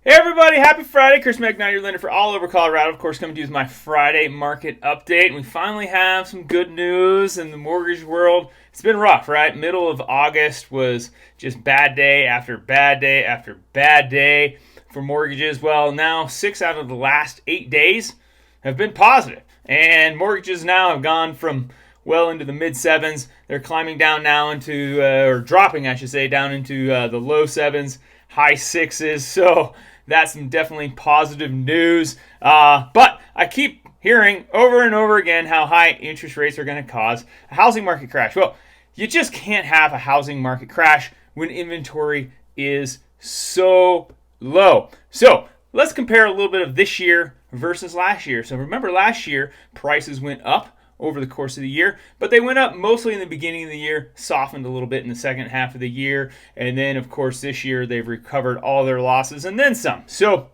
Hey everybody, happy Friday. Chris McNally, your lender for all over Colorado. Of course, coming to you with my Friday market update. And we finally have some good news in the mortgage world. It's been rough, right? Middle of August was just bad day after bad day after bad day for mortgages. Well, now 6 out of the last 8 days have been positive. And mortgages now have gone from well into the mid sevens. They're climbing down now into, or dropping, I should say, down into the low sevens, high sixes. So that's some definitely positive news. But I keep hearing over and over again how high interest rates are going to cause a housing market crash. Well, you just can't have a housing market crash when inventory is so low. So let's compare a little bit of this year versus last year. So remember last year, prices went up over the course of the year, but they went up mostly in the beginning of the year, softened a little bit in the second half of the year, and then of course this year they've recovered all their losses and then some. So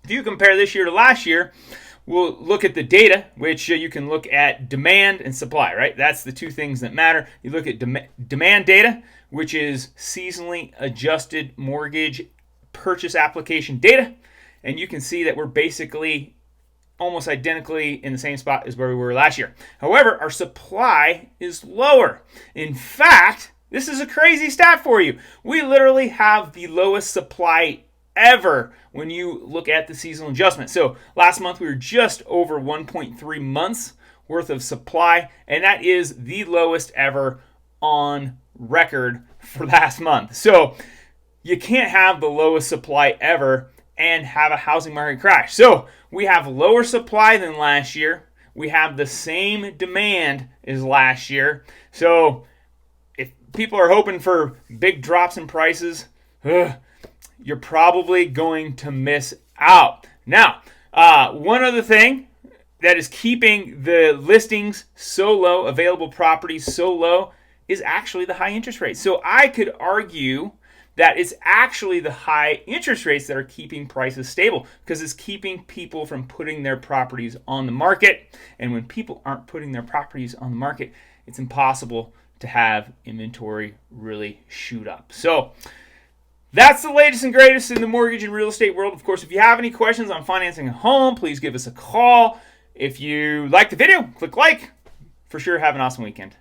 if you compare this year to last year, we'll look at the data, which you can look at demand and supply, right? That's the two things that matter. You look at demand data, which is seasonally adjusted mortgage purchase application data, and you can see that we're basically almost identically in the same spot as where we were last year. However, our supply is lower. In fact, this is a crazy stat for you. We literally have the lowest supply ever when you look at the seasonal adjustment. So last month we were just over 1.3 months worth of supply, and that is the lowest ever on record for last month. So you can't have the lowest supply ever and have a housing market crash. So we have lower supply than last year. We have the same demand as last year. So if people are hoping for big drops in prices, you're probably going to miss out. Now, one other thing that is keeping the listings so low, available properties so low, is actually the high interest rates. So I could argue that it's actually the high interest rates that are keeping prices stable because it's keeping people from putting their properties on the market. And when people aren't putting their properties on the market, it's impossible to have inventory really shoot up. So that's the latest and greatest in the mortgage and real estate world. Of course, if you have any questions on financing a home, please give us a call. If you like the video, click like. For sure, have an awesome weekend.